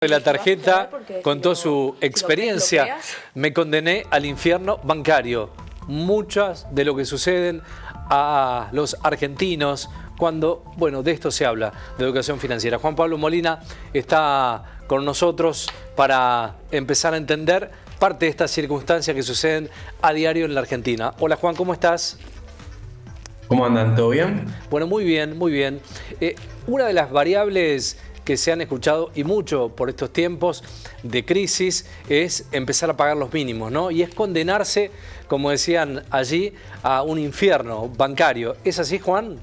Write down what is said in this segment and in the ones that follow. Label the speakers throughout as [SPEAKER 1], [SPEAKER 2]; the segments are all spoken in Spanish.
[SPEAKER 1] De la tarjeta contó su experiencia. Me condené al infierno bancario. Muchas de lo que suceden a los argentinos cuando, bueno, de esto se habla, de educación financiera. Juan Pablo Molina está con nosotros para empezar a entender parte de estas circunstancias que suceden a diario en la Argentina. Hola Juan, ¿cómo estás?
[SPEAKER 2] ¿Cómo andan? ¿Todo bien?
[SPEAKER 1] Bueno, muy bien, muy bien. Una de las variables que se han escuchado y mucho por estos tiempos de crisis es empezar a pagar los mínimos, ¿no? Y es condenarse, como decían allí, a un infierno bancario. ¿Es así, Juan?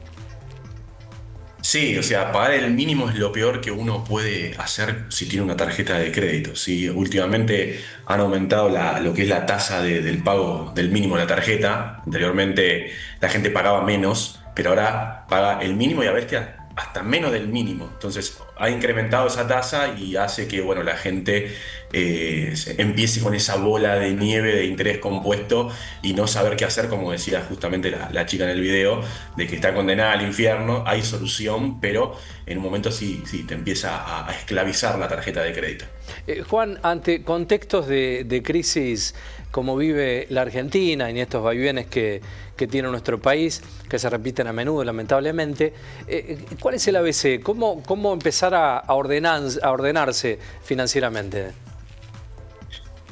[SPEAKER 2] Sí, o sea, pagar el mínimo es lo peor que uno puede hacer si tiene una tarjeta de crédito. Sí, últimamente han aumentado lo que es la tasa del pago del mínimo de la tarjeta. Anteriormente la gente pagaba menos, pero ahora paga el mínimo y a veces hasta menos del mínimo. Entonces ha incrementado esa tasa y hace que, bueno, la gente empiece con esa bola de nieve de interés compuesto y no saber qué hacer, como decía justamente la chica en el video, de que está condenada al infierno. Hay solución, pero en un momento sí te empieza a esclavizar la tarjeta de crédito.
[SPEAKER 1] Juan, ante contextos de crisis como vive la Argentina y en estos vaivenes que tiene nuestro país, que se repiten a menudo, lamentablemente, ¿cuál es el ABC? ¿Cómo empezar a ordenarse financieramente?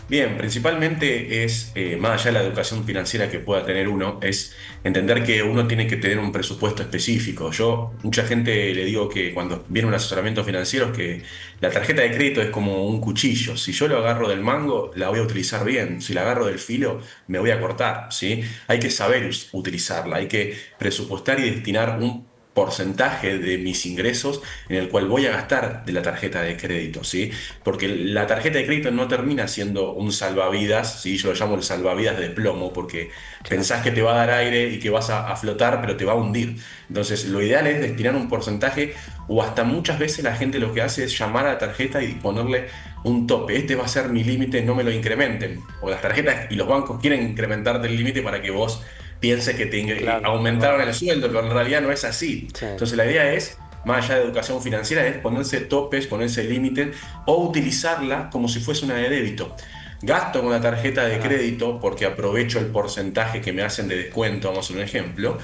[SPEAKER 2] Bien, principalmente es, más allá de la educación financiera que pueda tener uno, es entender que uno tiene que tener un presupuesto específico. Yo, mucha gente le digo que cuando viene un asesoramiento financiero es que la tarjeta de crédito es como un cuchillo. Si yo lo agarro del mango, la voy a utilizar bien. Si la agarro del filo, me voy a cortar, ¿sí? Hay que saber utilizarla, hay que presupuestar y destinar un porcentaje de mis ingresos en el cual voy a gastar de la tarjeta de crédito, ¿sí? Porque la tarjeta de crédito no termina siendo un salvavidas, ¿sí? Yo lo llamo el salvavidas de plomo, porque
[SPEAKER 1] Claro.
[SPEAKER 2] pensás que te va a dar aire y que vas a flotar, pero te va a hundir. Entonces, lo ideal es destinar un porcentaje, o hasta muchas veces la gente lo que hace es llamar a la tarjeta y ponerle un tope. Este va a ser mi límite, no me lo incrementen. O las tarjetas y los bancos quieren incrementarte el límite para que vos pienses que
[SPEAKER 1] Claro, es
[SPEAKER 2] aumentaron
[SPEAKER 1] verdad.
[SPEAKER 2] el sueldo, pero en realidad no es así.
[SPEAKER 1] Sí.
[SPEAKER 2] Entonces, la idea es, más allá de educación financiera, es ponerse topes, ponerse límites o utilizarla como si fuese una de débito. Gasto con la tarjeta de
[SPEAKER 1] Claro.
[SPEAKER 2] crédito porque aprovecho el porcentaje que me hacen de descuento, vamos a hacer un ejemplo,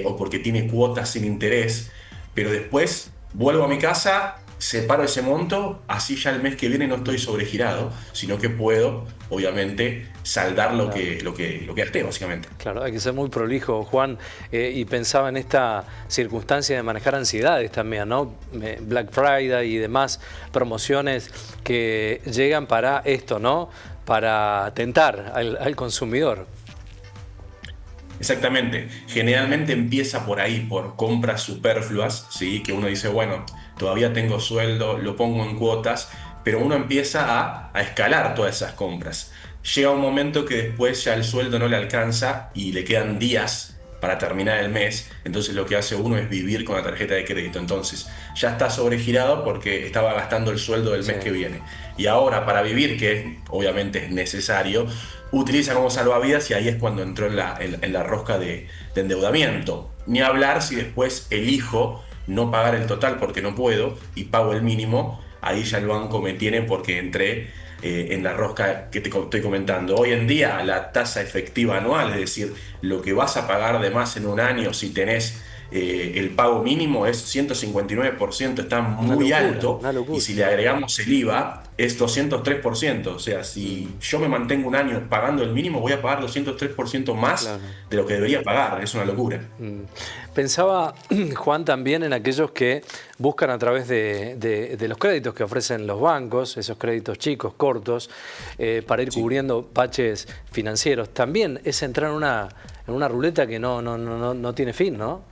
[SPEAKER 2] o porque tiene cuotas sin interés, pero después vuelvo a mi casa, separo ese monto, así ya el mes que viene no estoy sobregirado, sino que puedo, obviamente, saldar
[SPEAKER 1] Claro.
[SPEAKER 2] lo que gasté, básicamente.
[SPEAKER 1] Claro, hay que ser muy prolijo, Juan, y pensaba en esta circunstancia de manejar ansiedades también, ¿no? Black Friday y demás promociones que llegan para esto, ¿no? Para tentar al consumidor.
[SPEAKER 2] Exactamente. Generalmente empieza por ahí, por compras superfluas, ¿sí? Que uno dice, bueno, todavía tengo sueldo, lo pongo en cuotas, pero uno empieza a escalar todas esas compras. Llega un momento que después ya el sueldo no le alcanza y le quedan días para terminar el mes, entonces lo que hace uno es vivir con la tarjeta de crédito. Entonces ya está sobregirado porque estaba gastando el sueldo del
[SPEAKER 1] Sí.
[SPEAKER 2] mes que viene. Y ahora para vivir, que obviamente es necesario, utiliza como salvavidas y ahí es cuando entró en la rosca de endeudamiento. Ni hablar si después elijo no pagar el total porque no puedo y pago el mínimo, ahí ya el banco me tiene porque entré en la rosca que estoy comentando. Hoy en día la tasa efectiva anual, es decir, lo que vas a pagar de más en un año si tenés el pago mínimo es 159%, está
[SPEAKER 1] Una
[SPEAKER 2] muy
[SPEAKER 1] locura,
[SPEAKER 2] alto,
[SPEAKER 1] una
[SPEAKER 2] y
[SPEAKER 1] locura.
[SPEAKER 2] si le agregamos el IVA es 203%. O sea,
[SPEAKER 1] Mm,
[SPEAKER 2] si yo me mantengo un año pagando el mínimo, voy a pagar 203% más
[SPEAKER 1] claro.
[SPEAKER 2] de lo que debería pagar. Es una locura.
[SPEAKER 1] Mm. Pensaba, Juan, también en aquellos que buscan a través de los créditos que ofrecen los bancos, esos créditos chicos, cortos, para ir
[SPEAKER 2] Sí.
[SPEAKER 1] cubriendo baches financieros. También es entrar en una ruleta que no tiene fin, ¿no?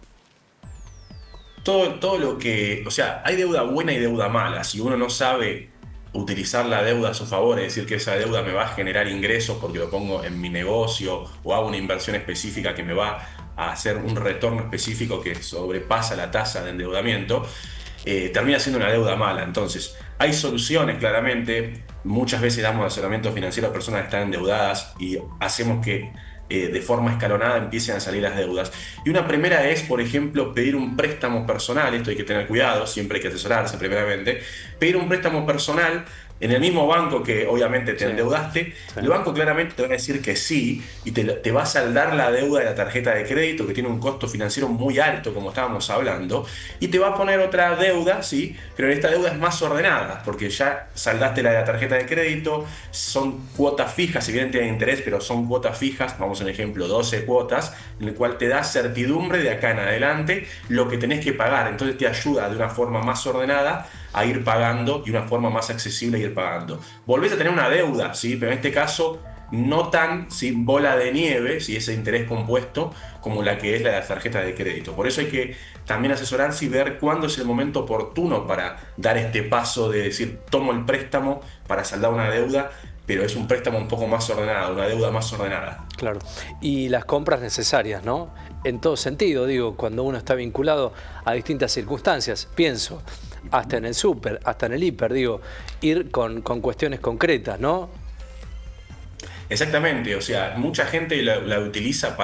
[SPEAKER 2] Todo lo que, o sea, hay deuda buena y deuda mala. Si uno no sabe utilizar la deuda a su favor, es decir, que esa deuda me va a generar ingresos porque lo pongo en mi negocio o hago una inversión específica que me va a hacer un retorno específico que sobrepasa la tasa de endeudamiento, termina siendo una deuda mala. Entonces, hay soluciones claramente. Muchas veces damos asesoramiento financiero a personas que están endeudadas y hacemos que de forma escalonada empiecen a salir las deudas. Y una primera es, por ejemplo, pedir un préstamo personal. Esto hay que tener cuidado, siempre hay que asesorarse primeramente. Pedir un préstamo personal en el mismo banco que obviamente te
[SPEAKER 1] Sí,
[SPEAKER 2] endeudaste.
[SPEAKER 1] sí.
[SPEAKER 2] El banco claramente te va a decir que sí y te va a saldar la deuda de la tarjeta de crédito, que tiene un costo financiero muy alto, como estábamos hablando, y te va a poner otra deuda, sí, pero esta deuda es más ordenada, porque ya saldaste la de la tarjeta de crédito, son cuotas fijas, si bien tienen interés, pero son cuotas fijas, vamos a un ejemplo, 12 cuotas, en el cual te da certidumbre de acá en adelante lo que tenés que pagar, entonces te ayuda de una forma más ordenada a ir pagando y una forma más accesible a ir pagando. Volvés a tener una deuda, ¿sí? Pero en este caso no tan sin bola de nieve, si ese interés compuesto, como la que es la de las tarjetas de crédito. Por eso hay que también asesorarse y ver cuándo es el momento oportuno para dar este paso de decir, tomo el préstamo para saldar una deuda, pero es un préstamo un poco más ordenado, una deuda más ordenada.
[SPEAKER 1] Claro. Y las compras necesarias, ¿no? En todo sentido, digo, cuando uno está vinculado a distintas circunstancias, pienso, hasta en el súper, hasta en el hiper, digo, ir con cuestiones concretas, ¿no?
[SPEAKER 2] Exactamente, o sea, mucha gente la utiliza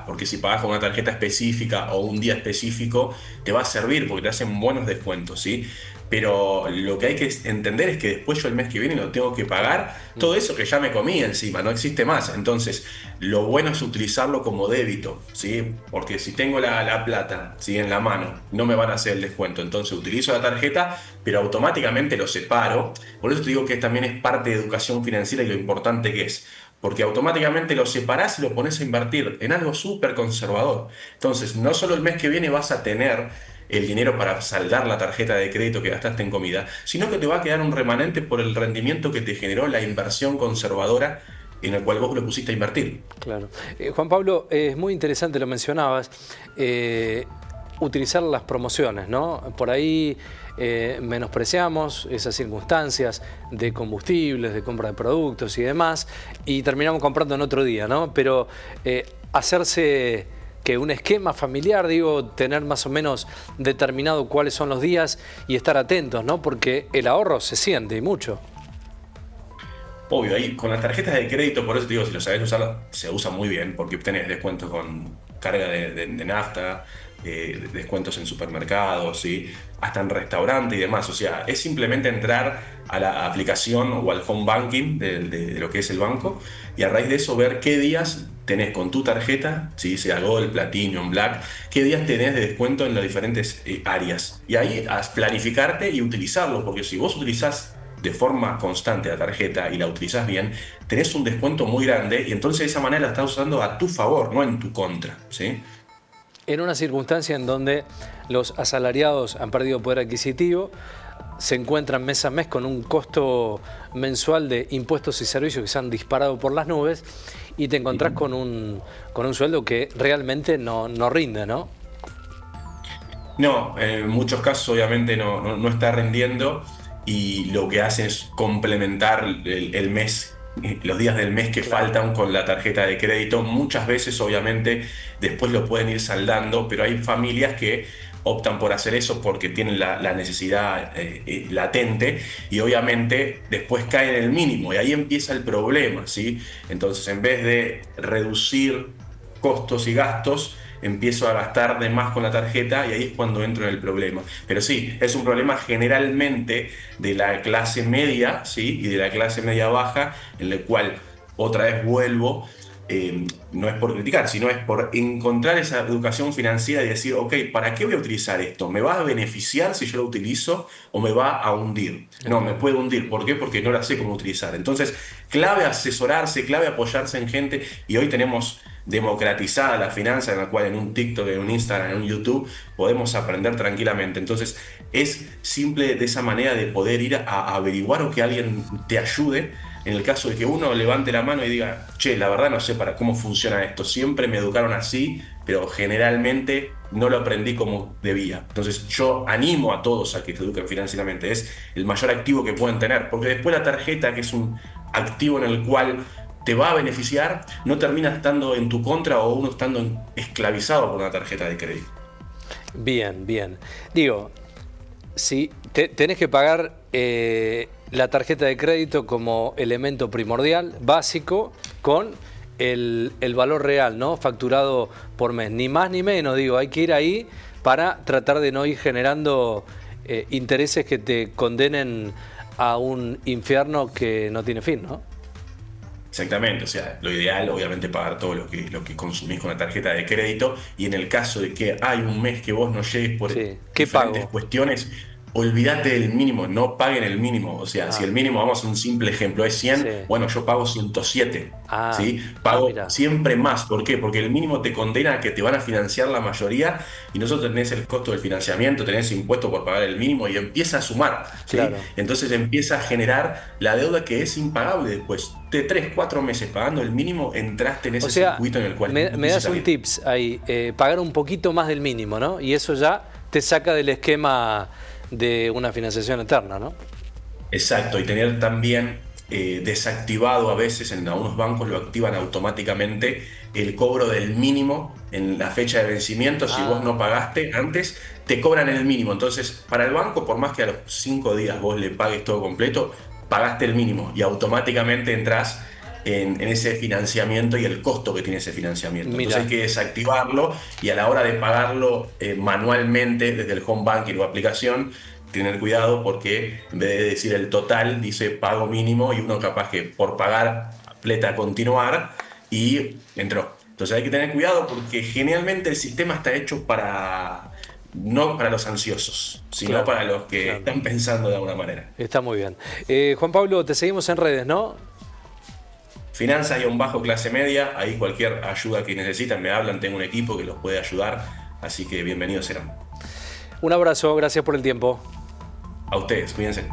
[SPEAKER 2] porque si pagas con una tarjeta específica o un día específico, te va a servir porque te hacen buenos descuentos, ¿sí? Pero lo que hay que entender es que después yo el mes que viene lo tengo que pagar, todo eso que ya me comí encima, no existe más. Entonces, lo bueno es utilizarlo como débito, ¿sí? Porque si tengo la plata, ¿sí? En la mano, no me van a hacer el descuento. Entonces, utilizo la tarjeta, pero automáticamente lo separo. Por eso te digo que también es parte de educación financiera y lo importante que es. Porque automáticamente lo separás y lo pones a invertir en algo súper conservador. Entonces, no solo el mes que viene vas a tener el dinero para saldar la tarjeta de crédito que gastaste en comida, sino que te va a quedar un remanente por el rendimiento que te generó la inversión conservadora en el cual vos lo pusiste a invertir.
[SPEAKER 1] Claro. Juan Pablo, es muy interesante, lo mencionabas, utilizar las promociones, ¿no? Por ahí menospreciamos esas circunstancias de combustibles, de compra de productos y demás, y terminamos comprando en otro día, ¿no? Pero hacerse que un esquema familiar, digo, tener más o menos determinado cuáles son los días y estar atentos, ¿no? Porque el ahorro se siente y mucho.
[SPEAKER 2] Obvio, ahí con las tarjetas de crédito, por eso te digo, si lo sabes usar, se usa muy bien, porque tenés descuentos con carga de nafta, descuentos en supermercados, ¿sí? Hasta en restaurantes y demás. O sea, es simplemente entrar a la aplicación o al home banking de lo que es el banco y a raíz de eso ver qué días tenés con tu tarjeta, ¿sí? Sea Gold, Platinum, Black, qué días tenés de descuento en las diferentes áreas. Y ahí planificarte y utilizarlo, porque si vos utilizás de forma constante la tarjeta y la utilizas bien, tenés un descuento muy grande y entonces de esa manera la estás usando a tu favor, no en tu contra, ¿sí?
[SPEAKER 1] En una circunstancia en donde los asalariados han perdido poder adquisitivo, se encuentran mes a mes con un costo mensual de impuestos y servicios que se han disparado por las nubes y te encontrás con un sueldo que realmente no rinde, ¿no?
[SPEAKER 2] No, en muchos casos obviamente no está rindiendo y lo que hace es complementar el mes, los días del mes que
[SPEAKER 1] Claro.
[SPEAKER 2] faltan con la tarjeta de crédito. Muchas veces obviamente después lo pueden ir saldando, pero hay familias que optan por hacer eso porque tienen la necesidad latente y obviamente después caen en el mínimo y ahí empieza el problema, ¿sí? Entonces en vez de reducir costos y gastos, empiezo a gastar de más con la tarjeta y ahí es cuando entro en el problema. Pero sí, es un problema generalmente de la clase media, ¿sí? Y de la clase media baja, en el cual otra vez vuelvo, no es por criticar, sino es por encontrar esa educación financiera y decir, ok, ¿para qué voy a utilizar esto? ¿Me va a beneficiar si yo lo utilizo o me va a hundir? No, me puede hundir. ¿Por qué? Porque no la sé cómo utilizar. Entonces, clave asesorarse, clave apoyarse en gente y hoy tenemos democratizada la finanza, en la cual en un TikTok, en un Instagram, en un YouTube, podemos aprender tranquilamente. Entonces, es simple de esa manera de poder ir a averiguar o que alguien te ayude en el caso de que uno levante la mano y diga, che, la verdad no sé para cómo funciona esto, siempre me educaron así, pero generalmente no lo aprendí como debía. Entonces yo animo a todos a que se eduquen financieramente, es el mayor activo que pueden tener, porque después la tarjeta, que es un activo en el cual te va a beneficiar, no termina estando en tu contra o uno estando esclavizado por una tarjeta de crédito.
[SPEAKER 1] Bien, bien. Digo, si tenés que pagar la tarjeta de crédito como elemento primordial, básico, con el valor real, ¿no? Facturado por mes. Ni más ni menos, digo, hay que ir ahí para tratar de no ir generando intereses que te condenen a un infierno que no tiene fin, ¿no?
[SPEAKER 2] Exactamente, o sea, lo ideal obviamente pagar todo lo que consumís con la tarjeta de crédito y en el caso de que hay un mes que vos no llegues por
[SPEAKER 1] Sí. ¿Qué
[SPEAKER 2] diferentes
[SPEAKER 1] pago?
[SPEAKER 2] cuestiones, olvídate del mínimo, no paguen el mínimo, o sea, si
[SPEAKER 1] Ah,
[SPEAKER 2] el mínimo, vamos a un simple ejemplo, es
[SPEAKER 1] sí.
[SPEAKER 2] 100, bueno, yo pago 107,
[SPEAKER 1] Ah,
[SPEAKER 2] ¿sí? Pago
[SPEAKER 1] mira,
[SPEAKER 2] siempre más, ¿por qué? Porque el mínimo te condena a que te van a financiar la mayoría y nosotros tenés el costo del financiamiento, tenés impuesto por pagar el mínimo y empieza a sumar, ¿sí?
[SPEAKER 1] claro.
[SPEAKER 2] Entonces empieza a generar la deuda que es impagable después de 3 4 meses pagando el mínimo, entraste en
[SPEAKER 1] O
[SPEAKER 2] ese
[SPEAKER 1] sea,
[SPEAKER 2] circuito en el cual
[SPEAKER 1] me
[SPEAKER 2] no quise
[SPEAKER 1] das un
[SPEAKER 2] salir.
[SPEAKER 1] tips ahí, pagar un poquito más del mínimo, ¿no? Y eso ya te saca del esquema de una financiación eterna, ¿no?
[SPEAKER 2] Exacto, y tener también desactivado a veces, en algunos bancos lo activan automáticamente, el cobro del mínimo en la fecha de vencimiento. Si vos no
[SPEAKER 1] Ah,
[SPEAKER 2] pagaste antes, te cobran el mínimo. Entonces, para el banco, por más que a los 5 días vos le pagues todo completo, pagaste el mínimo y automáticamente entras en ese financiamiento y el costo que tiene ese financiamiento. Entonces hay
[SPEAKER 1] mira.
[SPEAKER 2] que desactivarlo y a la hora de pagarlo manualmente desde el home banking o aplicación, tener cuidado porque en vez de decir el total, dice pago mínimo y uno capaz que por pagar aprieta continuar y entró. Entonces hay que tener cuidado porque generalmente el sistema está hecho para, no para los ansiosos, sino
[SPEAKER 1] Claro,
[SPEAKER 2] para los que
[SPEAKER 1] claro.
[SPEAKER 2] están pensando de alguna manera.
[SPEAKER 1] Está muy bien. Juan Pablo, te seguimos en redes, ¿no?
[SPEAKER 2] Finanzas-clase media, ahí cualquier ayuda que necesitan me hablan, tengo un equipo que los puede ayudar, así que bienvenidos serán.
[SPEAKER 1] Un abrazo, gracias por el tiempo.
[SPEAKER 2] A ustedes, cuídense.